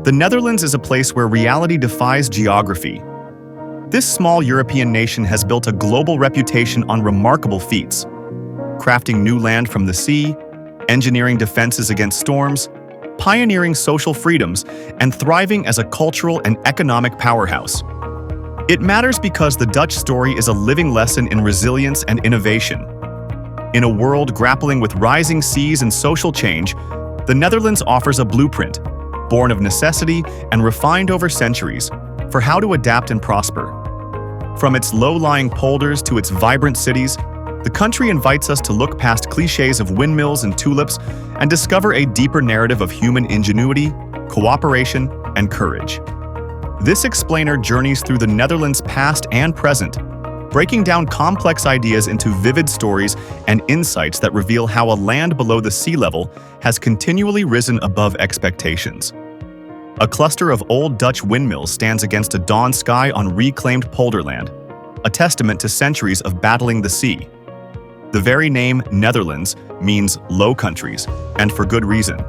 The Netherlands is a place where reality defies geography. This small European nation has built a global reputation on remarkable feats, crafting new land from the sea, engineering defenses against storms, pioneering social freedoms, and thriving as a cultural and economic powerhouse. It matters because the Dutch story is a living lesson in resilience and innovation. In a world grappling with rising seas and social change, the Netherlands offers a blueprint, born of necessity and refined over centuries, for how to adapt and prosper. From its low-lying polders to its vibrant cities, the country invites us to look past cliches of windmills and tulips and discover a deeper narrative of human ingenuity, cooperation, and courage. This explainer journeys through the Netherlands' past and present, breaking down complex ideas into vivid stories and insights that reveal how a land below the sea level has continually risen above expectations. A cluster of old Dutch windmills stands against a dawn sky on reclaimed polderland, a testament to centuries of battling the sea. The very name Netherlands means Low Countries, and for good reason.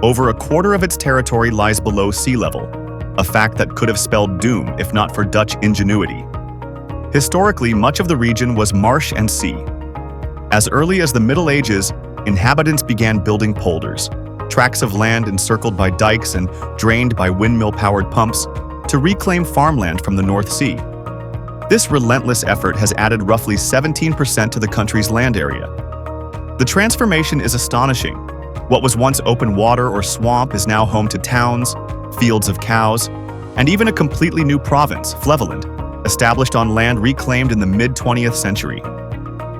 Over a quarter of its territory lies below sea level, a fact that could have spelled doom if not for Dutch ingenuity. Historically, much of the region was marsh and sea. As early as the Middle Ages, inhabitants began building polders, tracts of land encircled by dikes and drained by windmill-powered pumps, to reclaim farmland from the North Sea. This relentless effort has added roughly 17% to the country's land area. The transformation is astonishing. What was once open water or swamp is now home to towns, fields of cows, and even a completely new province, Flevoland, established on land reclaimed in the mid-20th century.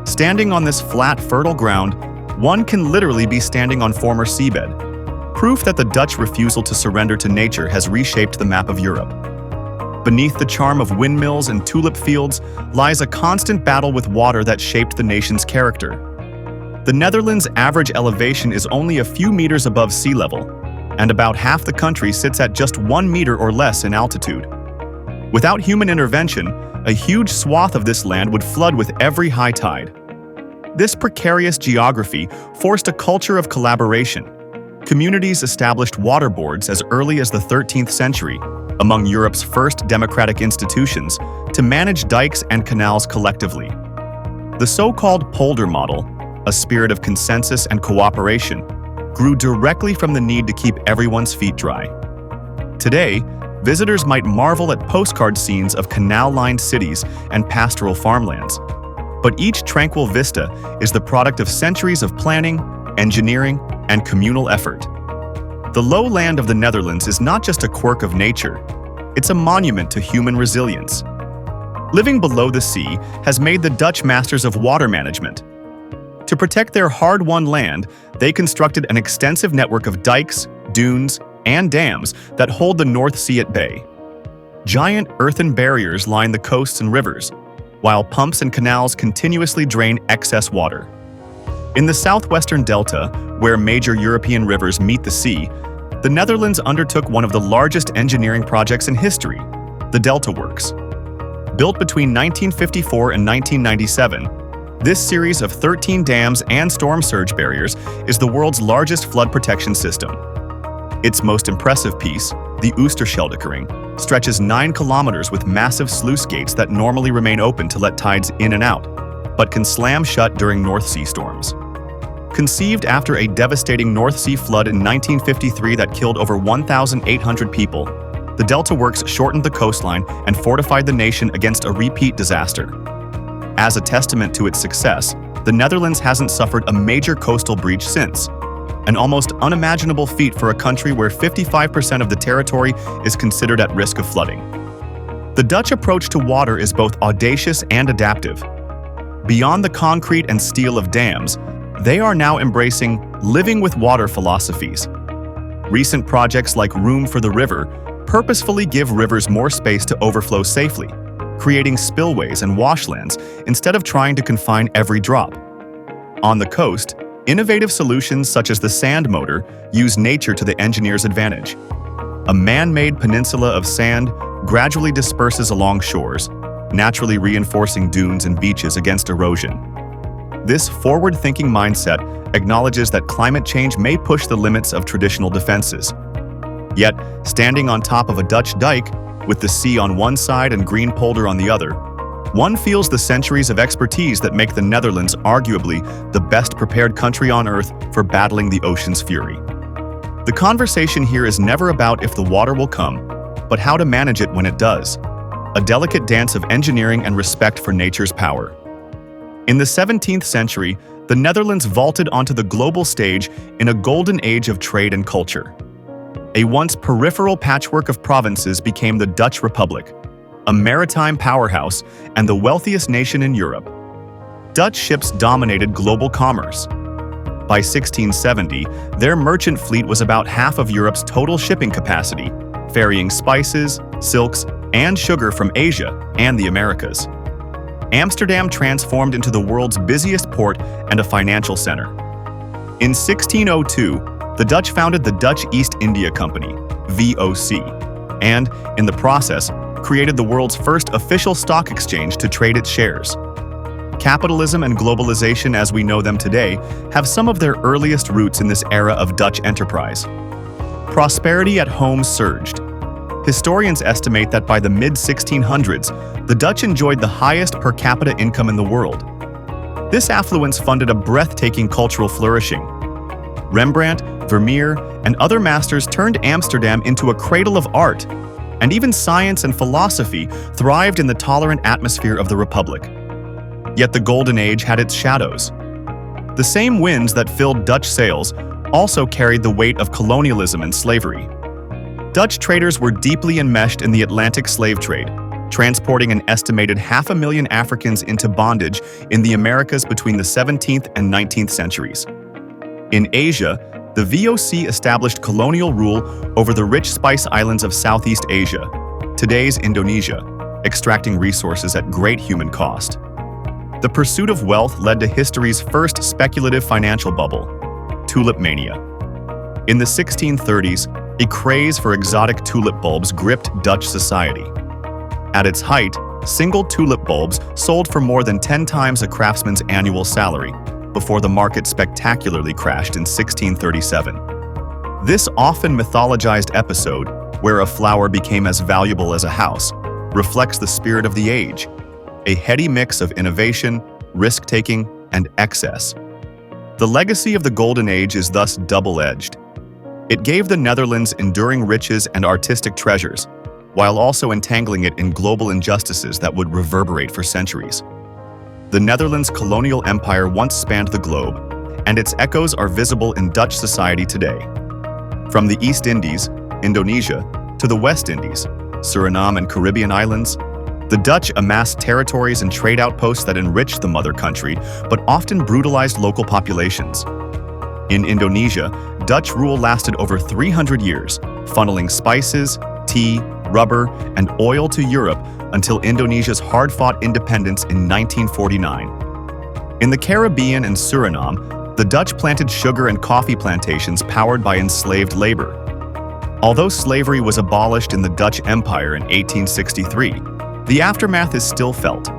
Standing on this flat, fertile ground, one can literally be standing on former seabed, proof that the Dutch refusal to surrender to nature has reshaped the map of Europe. Beneath the charm of windmills and tulip fields lies a constant battle with water that shaped the nation's character. The Netherlands' average elevation is only a few meters above sea level, and about half the country sits at just 1 meter or less in altitude. Without human intervention, a huge swath of this land would flood with every high tide. This precarious geography forced a culture of collaboration. Communities established water boards as early as the 13th century, among Europe's first democratic institutions, to manage dikes and canals collectively. The so-called polder model, a spirit of consensus and cooperation, grew directly from the need to keep everyone's feet dry. Today, visitors might marvel at postcard scenes of canal-lined cities and pastoral farmlands. But each tranquil vista is the product of centuries of planning, engineering, and communal effort. The lowland of the Netherlands is not just a quirk of nature, it's a monument to human resilience. Living below the sea has made the Dutch masters of water management. To protect their hard-won land, they constructed an extensive network of dikes, dunes, and dams that hold the North Sea at bay. Giant earthen barriers line the coasts and rivers, while pumps and canals continuously drain excess water. In the southwestern delta, where major European rivers meet the sea, the Netherlands undertook one of the largest engineering projects in history, the Delta Works. Built between 1954 and 1997, this series of 13 dams and storm surge barriers is the world's largest flood protection system. Its most impressive piece, the Oosterscheldekering, stretches 9 kilometers with massive sluice gates that normally remain open to let tides in and out, but can slam shut during North Sea storms. Conceived after a devastating North Sea flood in 1953 that killed over 1,800 people, the Delta Works shortened the coastline and fortified the nation against a repeat disaster. As a testament to its success, the Netherlands hasn't suffered a major coastal breach since, an almost unimaginable feat for a country where 55% of the territory is considered at risk of flooding. The Dutch approach to water is both audacious and adaptive. Beyond the concrete and steel of dams, they are now embracing living with water philosophies. Recent projects like Room for the River purposefully give rivers more space to overflow safely, creating spillways and washlands instead of trying to confine every drop. On the coast, innovative solutions such as the sand motor use nature to the engineer's advantage. A man-made peninsula of sand gradually disperses along shores, naturally reinforcing dunes and beaches against erosion. This forward-thinking mindset acknowledges that climate change may push the limits of traditional defenses. Yet, standing on top of a Dutch dike, with the sea on one side and green polder on the other, one feels the centuries of expertise that make the Netherlands arguably the best prepared country on earth for battling the ocean's fury. The conversation here is never about if the water will come, but how to manage it when it does. A delicate dance of engineering and respect for nature's power. In the 17th century, the Netherlands vaulted onto the global stage in a golden age of trade and culture. A once peripheral patchwork of provinces became the Dutch Republic, a maritime powerhouse and the wealthiest nation in Europe. Dutch ships dominated global commerce. By 1670, their merchant fleet was about half of Europe's total shipping capacity, ferrying spices, silks, and sugar from Asia and the Americas. Amsterdam transformed into the world's busiest port and a financial center. In 1602, the Dutch founded the Dutch East India Company, VOC, and, in the process, created the world's first official stock exchange to trade its shares. Capitalism and globalization as we know them today have some of their earliest roots in this era of Dutch enterprise. Prosperity at home surged. Historians estimate that by the mid-1600s, the Dutch enjoyed the highest per capita income in the world. This affluence funded a breathtaking cultural flourishing. Rembrandt, Vermeer, and other masters turned Amsterdam into a cradle of art, and even science and philosophy thrived in the tolerant atmosphere of the Republic. Yet the Golden Age had its shadows. The same winds that filled Dutch sails also carried the weight of colonialism and slavery. Dutch traders were deeply enmeshed in the Atlantic slave trade, transporting an estimated 500,000 Africans into bondage in the Americas between the 17th and 19th centuries. In Asia, the VOC established colonial rule over the rich spice islands of Southeast Asia, today's Indonesia, extracting resources at great human cost. The pursuit of wealth led to history's first speculative financial bubble, tulip mania. In the 1630s, a craze for exotic tulip bulbs gripped Dutch society. At its height, single tulip bulbs sold for more than 10 times a craftsman's annual salary, before the market spectacularly crashed in 1637. This often mythologized episode, where a flower became as valuable as a house, reflects the spirit of the age, a heady mix of innovation, risk-taking, and excess. The legacy of the Golden Age is thus double-edged. It gave the Netherlands enduring riches and artistic treasures, while also entangling it in global injustices that would reverberate for centuries. The Netherlands' colonial empire once spanned the globe, and its echoes are visible in Dutch society today. From the East Indies, Indonesia, to the West Indies, Suriname and Caribbean islands, the Dutch amassed territories and trade outposts that enriched the mother country, but often brutalized local populations. In Indonesia, Dutch rule lasted over 300 years, funneling spices, tea, rubber, and oil to Europe until Indonesia's hard-fought independence in 1949. In the Caribbean and Suriname, the Dutch planted sugar and coffee plantations powered by enslaved labor. Although slavery was abolished in the Dutch Empire in 1863, the aftermath is still felt.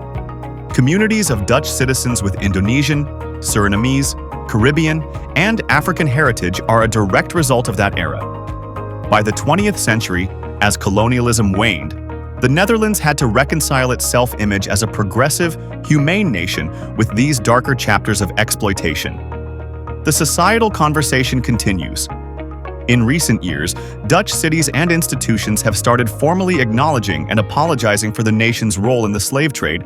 Communities of Dutch citizens with Indonesian, Surinamese, Caribbean, and African heritage are a direct result of that era. By the 20th century, as colonialism waned, the Netherlands had to reconcile its self-image as a progressive, humane nation with these darker chapters of exploitation. The societal conversation continues. In recent years, Dutch cities and institutions have started formally acknowledging and apologizing for the nation's role in the slave trade,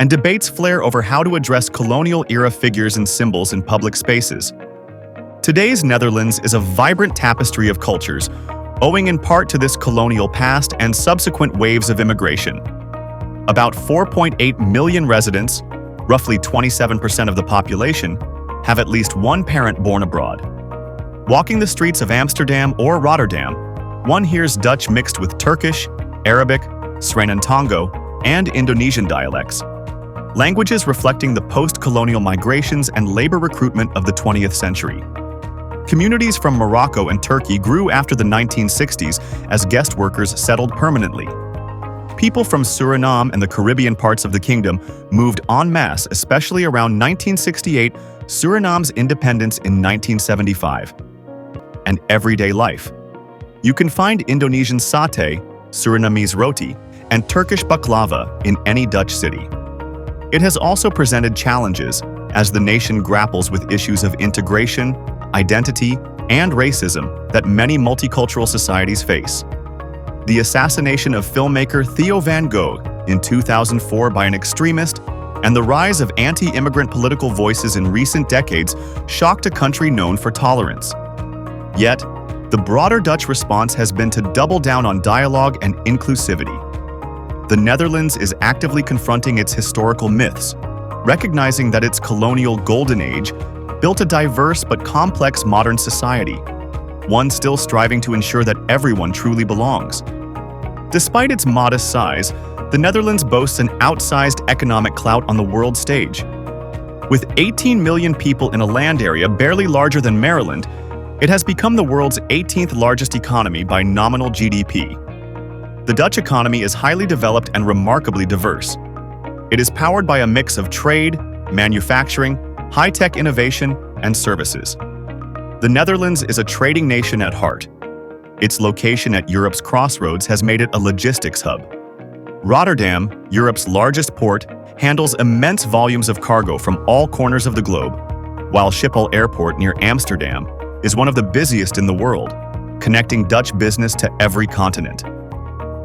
and debates flare over how to address colonial-era figures and symbols in public spaces. Today's Netherlands is a vibrant tapestry of cultures, owing in part to this colonial past and subsequent waves of immigration. About 4.8 million residents, roughly 27% of the population, have at least one parent born abroad. Walking the streets of Amsterdam or Rotterdam, one hears Dutch mixed with Turkish, Arabic, Sri-Lankan, and Indonesian dialects, languages reflecting the post-colonial migrations and labor recruitment of the 20th century. Communities from Morocco and Turkey grew after the 1960s as guest workers settled permanently. People from Suriname and the Caribbean parts of the kingdom moved en masse, especially around 1968, Suriname's independence in 1975. And everyday life. You can find Indonesian satay, Surinamese roti, and Turkish baklava in any Dutch city. It has also presented challenges as the nation grapples with issues of integration, identity, and racism that many multicultural societies face. The assassination of filmmaker Theo van Gogh in 2004 by an extremist and the rise of anti-immigrant political voices in recent decades shocked a country known for tolerance. Yet, the broader Dutch response has been to double down on dialogue and inclusivity. The Netherlands is actively confronting its historical myths, recognizing that its colonial golden age built a diverse but complex modern society, one still striving to ensure that everyone truly belongs. Despite its modest size, the Netherlands boasts an outsized economic clout on the world stage. With 18 million people in a land area barely larger than Maryland, it has become the world's 18th largest economy by nominal GDP. The Dutch economy is highly developed and remarkably diverse. It is powered by a mix of trade, manufacturing, high-tech innovation, and services. The Netherlands is a trading nation at heart. Its location at Europe's crossroads has made it a logistics hub. Rotterdam, Europe's largest port, handles immense volumes of cargo from all corners of the globe, while Schiphol Airport near Amsterdam is one of the busiest in the world, connecting Dutch business to every continent.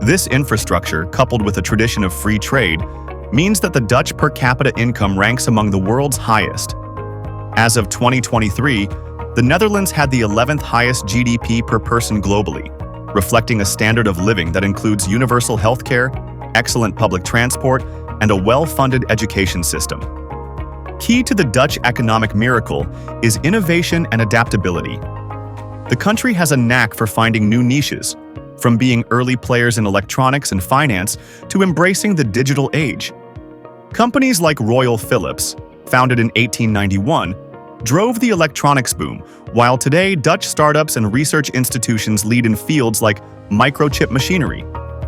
This infrastructure, coupled with a tradition of free trade, means that the Dutch per capita income ranks among the world's highest. As of 2023, the Netherlands had the 11th highest GDP per person globally, reflecting a standard of living that includes universal healthcare, excellent public transport, and a well-funded education system. Key to the Dutch economic miracle is innovation and adaptability. The country has a knack for finding new niches, from being early players in electronics and finance to embracing the digital age. Companies like Royal Philips, founded in 1891, drove the electronics boom, while today Dutch startups and research institutions lead in fields like microchip machinery.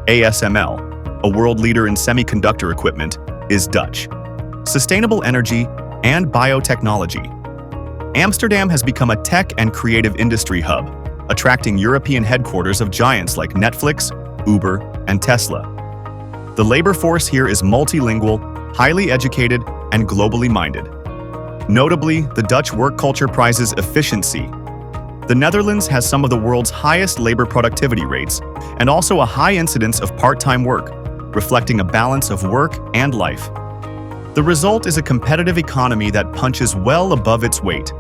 ASML, a world leader in semiconductor equipment, is Dutch. Sustainable energy, and biotechnology. Amsterdam has become a tech and creative industry hub, attracting European headquarters of giants like Netflix, Uber, and Tesla. The labor force here is multilingual, highly educated, and globally minded. Notably, the Dutch work culture prizes efficiency. The Netherlands has some of the world's highest labor productivity rates, and also a high incidence of part-time work, reflecting a balance of work and life. The result is a competitive economy that punches well above its weight.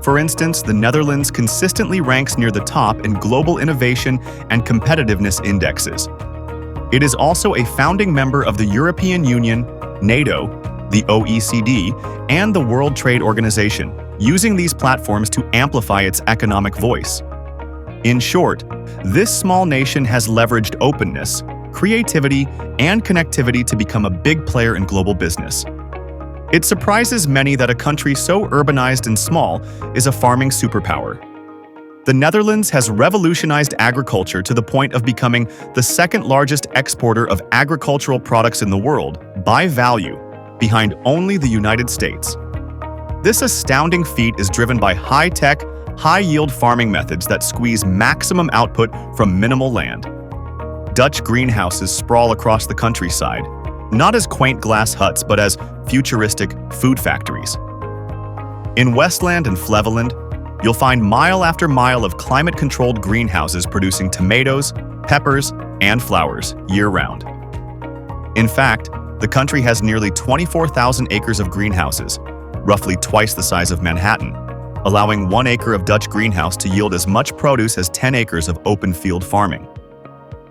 For instance, the Netherlands consistently ranks near the top in global innovation and competitiveness indexes. It is also a founding member of the European Union, NATO, the OECD, and the World Trade Organization, using these platforms to amplify its economic voice. In short, this small nation has leveraged openness, creativity, and connectivity to become a big player in global business. It surprises many that a country so urbanized and small is a farming superpower. The Netherlands has revolutionized agriculture to the point of becoming the second largest exporter of agricultural products in the world by value, behind only the United States. This astounding feat is driven by high-tech, high-yield farming methods that squeeze maximum output from minimal land. Dutch greenhouses sprawl across the countryside, not as quaint glass huts but as futuristic food factories. In Westland and Flevoland, you'll find mile after mile of climate-controlled greenhouses producing tomatoes, peppers, and flowers year-round. In fact, the country has nearly 24,000 acres of greenhouses, roughly twice the size of Manhattan, allowing 1 acre of Dutch greenhouse to yield as much produce as 10 acres of open field farming.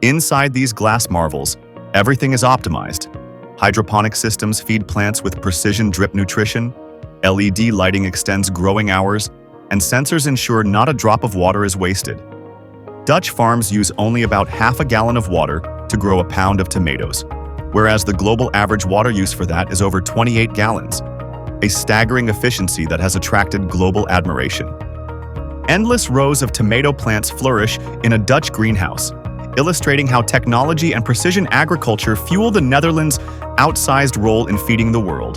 Inside these glass marvels, everything is optimized. Hydroponic systems feed plants with precision drip nutrition, LED lighting extends growing hours, and sensors ensure not a drop of water is wasted. Dutch farms use only about half a gallon of water to grow a pound of tomatoes, whereas the global average water use for that is over 28 gallons, a staggering efficiency that has attracted global admiration. Endless rows of tomato plants flourish in a Dutch greenhouse, illustrating how technology and precision agriculture fuel the Netherlands' outsized role in feeding the world.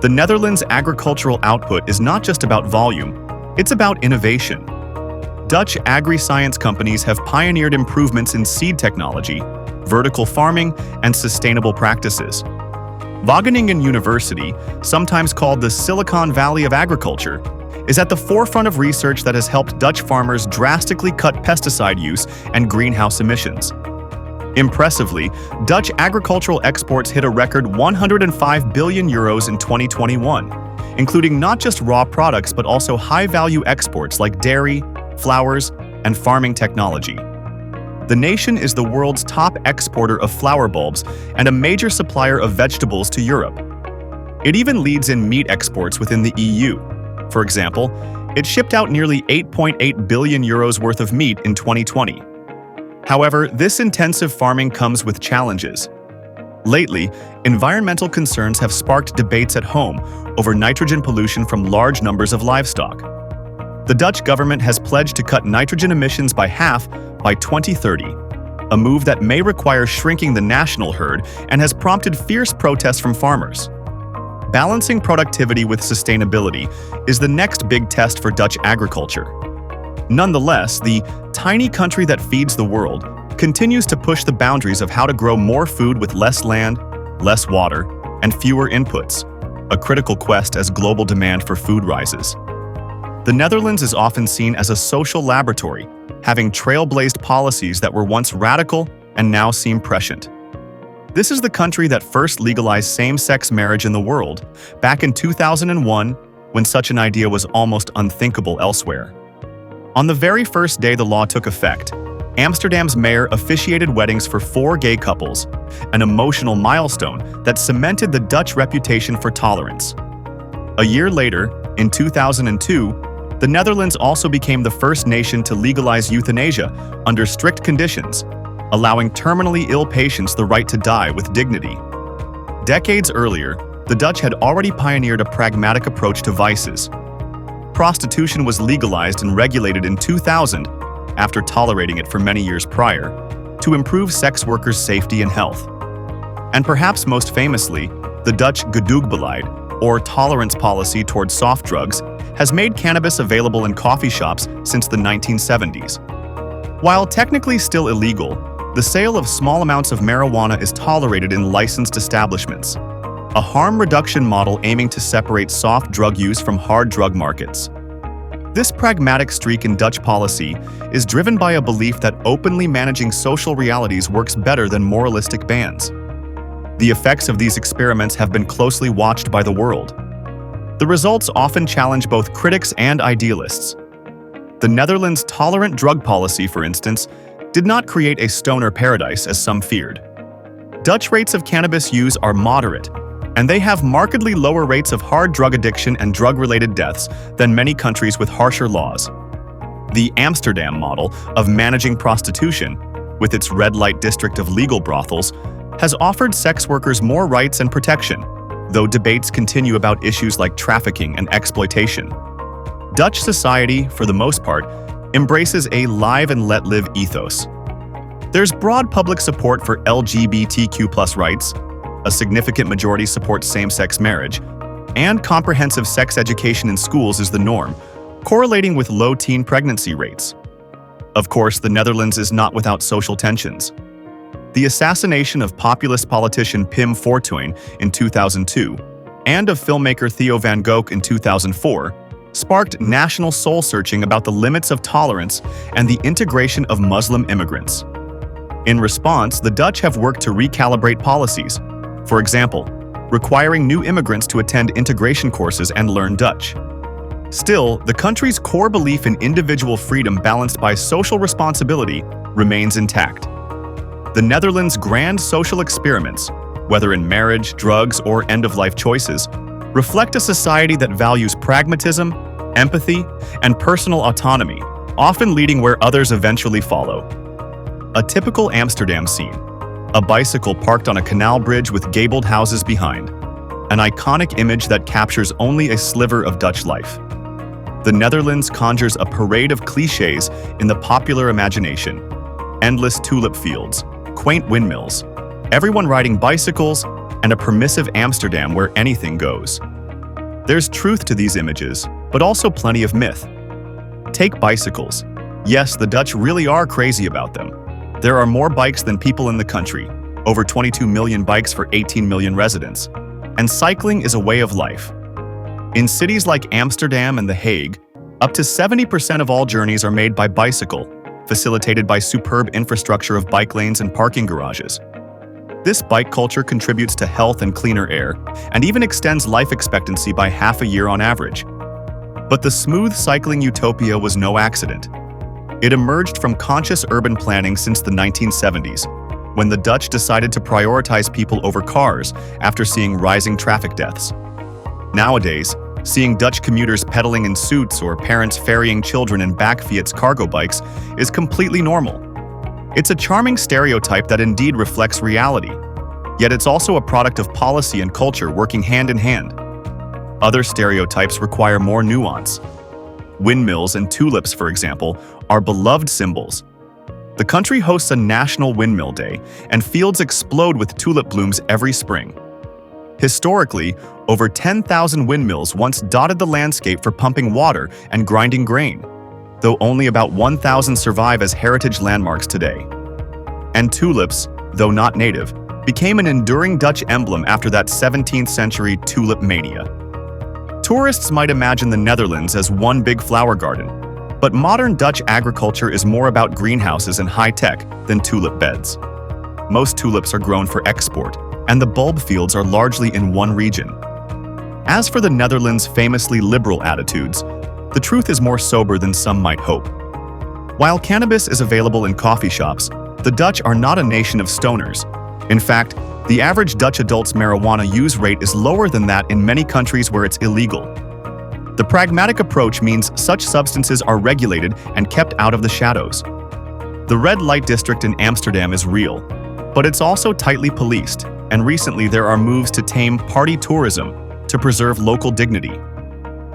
The Netherlands' agricultural output is not just about volume, it's about innovation. Dutch agri-science companies have pioneered improvements in seed technology, vertical farming, and sustainable practices. Wageningen University, sometimes called the Silicon Valley of agriculture, is at the forefront of research that has helped Dutch farmers drastically cut pesticide use and greenhouse emissions. Impressively, Dutch agricultural exports hit a record €105 billion in 2021, including not just raw products but also high-value exports like dairy, flowers, and farming technology. The nation is the world's top exporter of flower bulbs and a major supplier of vegetables to Europe. It even leads in meat exports within the EU. For example, it shipped out nearly €8.8 billion worth of meat in 2020. However, this intensive farming comes with challenges. Lately, environmental concerns have sparked debates at home over nitrogen pollution from large numbers of livestock. The Dutch government has pledged to cut nitrogen emissions by half by 2030, a move that may require shrinking the national herd and has prompted fierce protests from farmers. Balancing productivity with sustainability is the next big test for Dutch agriculture. Nonetheless, the tiny country that feeds the world continues to push the boundaries of how to grow more food with less land, less water, and fewer inputs, a critical quest as global demand for food rises. The Netherlands is often seen as a social laboratory, having trailblazed policies that were once radical and now seem prescient. This is the country that first legalized same-sex marriage in the world, back in 2001, when such an idea was almost unthinkable elsewhere. On the very first day the law took effect, Amsterdam's mayor officiated weddings for 4 gay couples, an emotional milestone that cemented the Dutch reputation for tolerance. A year later, in 2002, the Netherlands also became the first nation to legalize euthanasia under strict conditions, allowing terminally ill patients the right to die with dignity. Decades earlier, the Dutch had already pioneered a pragmatic approach to vices. Prostitution was legalized and regulated in 2000, after tolerating it for many years prior, to improve sex workers' safety and health. And perhaps most famously, the Dutch gedoogbeleid, or tolerance policy towards soft drugs, has made cannabis available in coffee shops since the 1970s. While technically still illegal, the sale of small amounts of marijuana is tolerated in licensed establishments, a harm reduction model aiming to separate soft drug use from hard drug markets. This pragmatic streak in Dutch policy is driven by a belief that openly managing social realities works better than moralistic bans. The effects of these experiments have been closely watched by the world. The results often challenge both critics and idealists. The Netherlands' tolerant drug policy, for instance, did not create a stoner paradise as some feared. Dutch rates of cannabis use are moderate, and they have markedly lower rates of hard drug addiction and drug-related deaths than many countries with harsher laws. The Amsterdam model of managing prostitution, with its red light district of legal brothels, has offered sex workers more rights and protection, though debates continue about issues like trafficking and exploitation. Dutch society, for the most part, embraces a live and let live ethos. There's broad public support for LGBTQ+ rights, a significant majority supports same-sex marriage, and comprehensive sex education in schools is the norm, correlating with low teen pregnancy rates. Of course, the Netherlands is not without social tensions. The assassination of populist politician Pim Fortuyn in 2002 and of filmmaker Theo van Gogh in 2004 sparked national soul-searching about the limits of tolerance and the integration of Muslim immigrants. In response, the Dutch have worked to recalibrate policies, for example, requiring new immigrants to attend integration courses and learn Dutch. Still, the country's core belief in individual freedom balanced by social responsibility remains intact. The Netherlands' grand social experiments, whether in marriage, drugs, or end-of-life choices, reflect a society that values pragmatism, empathy, and personal autonomy, often leading where others eventually follow. A typical Amsterdam scene: a bicycle parked on a canal bridge with gabled houses behind, an iconic image that captures only a sliver of Dutch life. The Netherlands conjures a parade of clichés in the popular imagination: endless tulip fields, quaint windmills, everyone riding bicycles, and a permissive Amsterdam where anything goes. There's truth to these images, but also plenty of myth. Take bicycles. Yes, the Dutch really are crazy about them. There are more bikes than people in the country, over 22 million bikes for 18 million residents. And cycling is a way of life. In cities like Amsterdam and The Hague, up to 70% of all journeys are made by bicycle, facilitated by superb infrastructure of bike lanes and parking garages. This bike culture contributes to health and cleaner air, and even extends life expectancy by half a year on average. But the smooth cycling utopia was no accident. It emerged from conscious urban planning since the 1970s, when the Dutch decided to prioritize people over cars after seeing rising traffic deaths. Nowadays, seeing Dutch commuters pedaling in suits or parents ferrying children in back Fiat's cargo bikes is completely normal. It's a charming stereotype that indeed reflects reality, yet it's also a product of policy and culture working hand in hand. Other stereotypes require more nuance. Windmills and tulips, for example, are beloved symbols. The country hosts a National Windmill Day, and fields explode with tulip blooms every spring. Historically, over 10,000 windmills once dotted the landscape for pumping water and grinding grain, though only about 1,000 survive as heritage landmarks today. And tulips, though not native, became an enduring Dutch emblem after that 17th century tulip mania. Tourists might imagine the Netherlands as one big flower garden, but modern Dutch agriculture is more about greenhouses and high-tech than tulip beds. Most tulips are grown for export, and the bulb fields are largely in one region. As for the Netherlands' famously liberal attitudes, the truth is more sober than some might hope. While cannabis is available in coffee shops, the Dutch are not a nation of stoners. In fact, the average Dutch adult's marijuana use rate is lower than that in many countries where it's illegal. The pragmatic approach means such substances are regulated and kept out of the shadows. The red light district in Amsterdam is real, but it's also tightly policed, and recently there are moves to tame party tourism to preserve local dignity.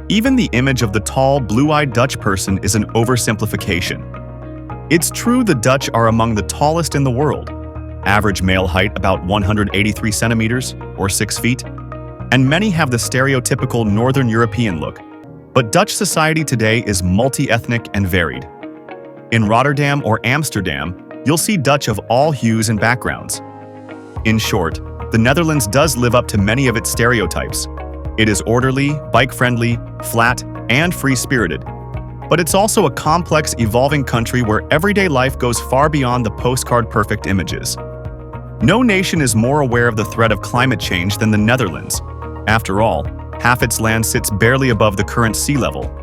Even the image of the tall, blue-eyed Dutch person is an oversimplification. It's true the Dutch are among the tallest in the world, average male height about 183 centimeters, or 6 feet, and many have the stereotypical Northern European look. But Dutch society today is multi-ethnic and varied. In Rotterdam or Amsterdam, you'll see Dutch of all hues and backgrounds. In short, the Netherlands does live up to many of its stereotypes. It is orderly, bike-friendly, flat, and free-spirited. But it's also a complex, evolving country where everyday life goes far beyond the postcard-perfect images. No nation is more aware of the threat of climate change than the Netherlands. After all, half its land sits barely above the current sea level.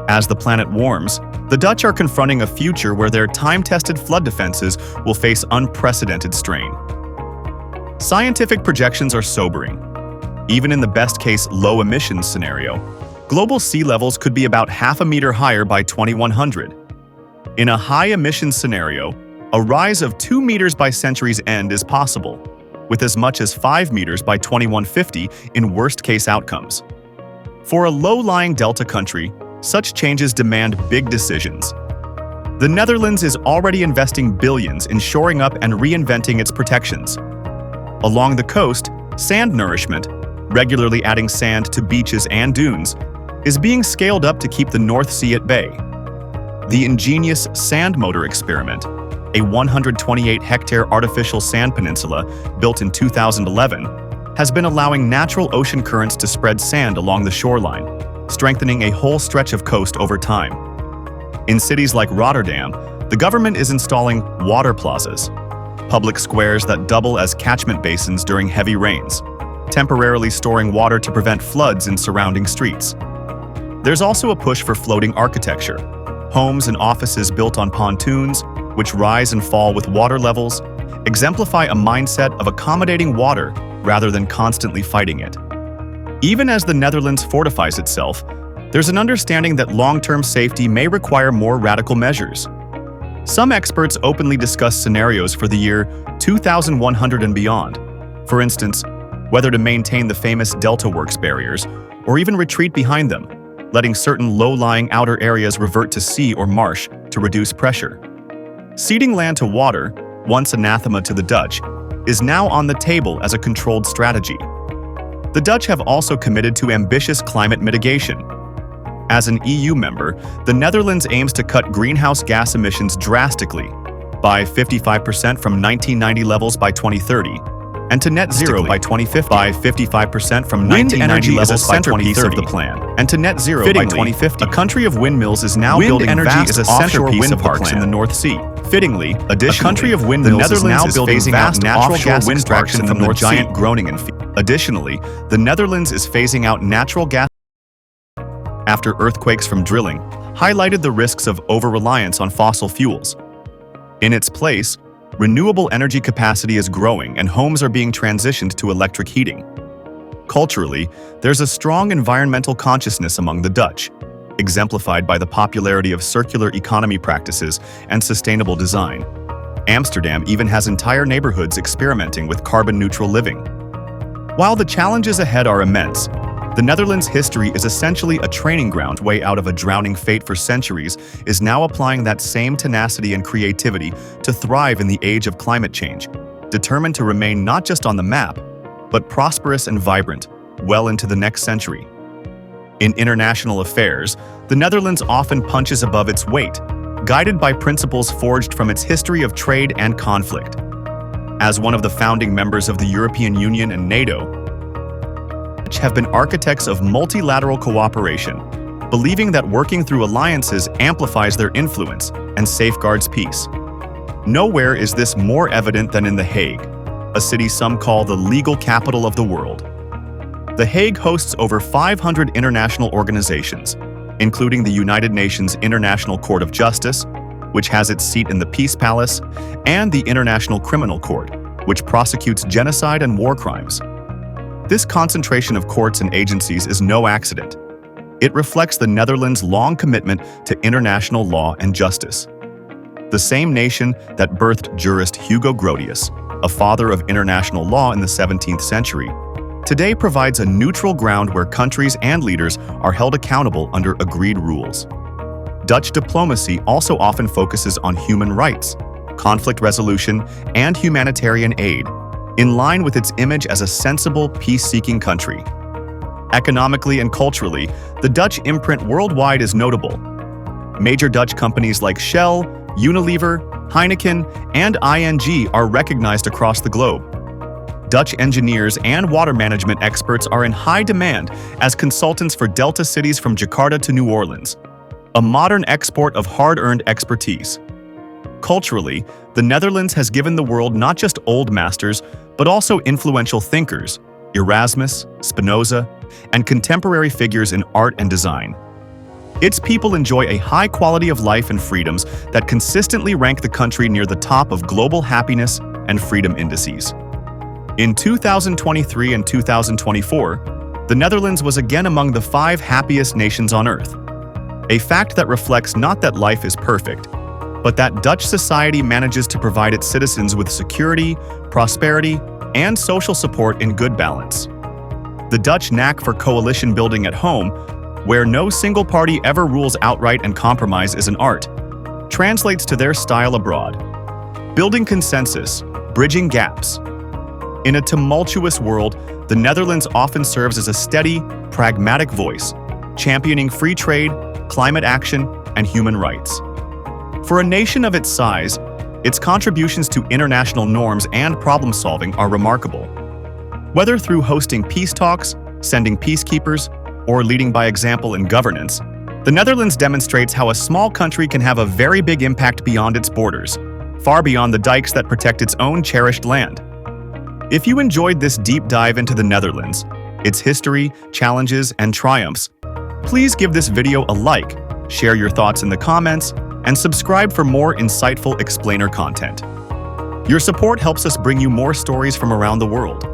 As the planet warms, the Dutch are confronting a future where their time-tested flood defenses will face unprecedented strain. Scientific projections are sobering. Even in the best-case low-emissions scenario, global sea levels could be about half a meter higher by 2100. In a high-emissions scenario, a rise of 2 meters by century's end is possible, with as much as 5 meters by 2150 in worst-case outcomes. For a low-lying delta country, such changes demand big decisions. The Netherlands is already investing billions in shoring up and reinventing its protections. Along the coast, sand nourishment, regularly adding sand to beaches and dunes, is being scaled up to keep the North Sea at bay. The ingenious sand motor experiment, a 128-hectare artificial sand peninsula built in 2011, has been allowing natural ocean currents to spread sand along the shoreline, strengthening a whole stretch of coast over time. In cities like Rotterdam, the government is installing water plazas, public squares that double as catchment basins during heavy rains, temporarily storing water to prevent floods in surrounding streets. There's also a push for floating architecture, homes and offices built on pontoons, which rise and fall with water levels, exemplify a mindset of accommodating water rather than constantly fighting it. Even as the Netherlands fortifies itself, there's an understanding that long-term safety may require more radical measures. Some experts openly discuss scenarios for the year 2100 and beyond. For instance, whether to maintain the famous Delta Works barriers or even retreat behind them, letting certain low-lying outer areas revert to sea or marsh to reduce pressure. Ceding land to water, once anathema to the Dutch, is now on the table as a controlled strategy. The Dutch have also committed to ambitious climate mitigation. As an EU member, the Netherlands aims to cut greenhouse gas emissions drastically, by 55% from 1990 levels by 2030, and to net zero by 2050 by 55% from 1990 levels by 2030 of the plan, and to net zero by 2050. A country of windmills is now building vast offshore wind parks in the North Sea. Fittingly, additionally, a country of windmills is now building vast natural gas wind parks in the North Sea. Giant Groningen field. Additionally, the Netherlands is phasing out natural gas after earthquakes from drilling highlighted the risks of over-reliance on fossil fuels. In its place, renewable energy capacity is growing and homes are being transitioned to electric heating. Culturally, there's a strong environmental consciousness among the Dutch, exemplified by the popularity of circular economy practices and sustainable design. Amsterdam even has entire neighborhoods experimenting with carbon-neutral living. While the challenges ahead are immense, the Netherlands' history is essentially a training ground. Way out of a drowning fate for centuries is now applying that same tenacity and creativity to thrive in the age of climate change, determined to remain not just on the map, but prosperous and vibrant, well into the next century. In international affairs, the Netherlands often punches above its weight, guided by principles forged from its history of trade and conflict. As one of the founding members of the European Union and NATO, have been architects of multilateral cooperation, believing that working through alliances amplifies their influence and safeguards peace. Nowhere is this more evident than in The Hague, a city some call the legal capital of the world. The Hague hosts over 500 international organizations, including the United Nations International Court of Justice, which has its seat in the Peace Palace, and the International Criminal Court, which prosecutes genocide and war crimes. This concentration of courts and agencies is no accident. It reflects the Netherlands' long commitment to international law and justice. The same nation that birthed jurist Hugo Grotius, a father of international law in the 17th century, today provides a neutral ground where countries and leaders are held accountable under agreed rules. Dutch diplomacy also often focuses on human rights, conflict resolution, and humanitarian aid, in line with its image as a sensible, peace-seeking country. Economically and culturally, the Dutch imprint worldwide is notable. Major Dutch companies like Shell, Unilever, Heineken, and ING are recognized across the globe. Dutch engineers and water management experts are in high demand as consultants for Delta cities from Jakarta to New Orleans, a modern export of hard-earned expertise. Culturally, the Netherlands has given the world not just old masters, but also influential thinkers, Erasmus, Spinoza, and contemporary figures in art and design. Its people enjoy a high quality of life and freedoms that consistently rank the country near the top of global happiness and freedom indices. In 2023 and 2024, the Netherlands was again among the 5 happiest nations on Earth, a fact that reflects not that life is perfect, but that Dutch society manages to provide its citizens with security, prosperity, and social support in good balance. The Dutch knack for coalition building at home, where no single party ever rules outright and compromise is an art, translates to their style abroad. Building consensus, bridging gaps. In a tumultuous world, the Netherlands often serves as a steady, pragmatic voice, championing free trade, climate action, and human rights. For a nation of its size, its contributions to international norms and problem-solving are remarkable. Whether through hosting peace talks, sending peacekeepers, or leading by example in governance, the Netherlands demonstrates how a small country can have a very big impact beyond its borders, far beyond the dikes that protect its own cherished land. If you enjoyed this deep dive into the Netherlands, its history, challenges, and triumphs, please give this video a like, share your thoughts in the comments, and subscribe for more insightful explainer content. Your support helps us bring you more stories from around the world.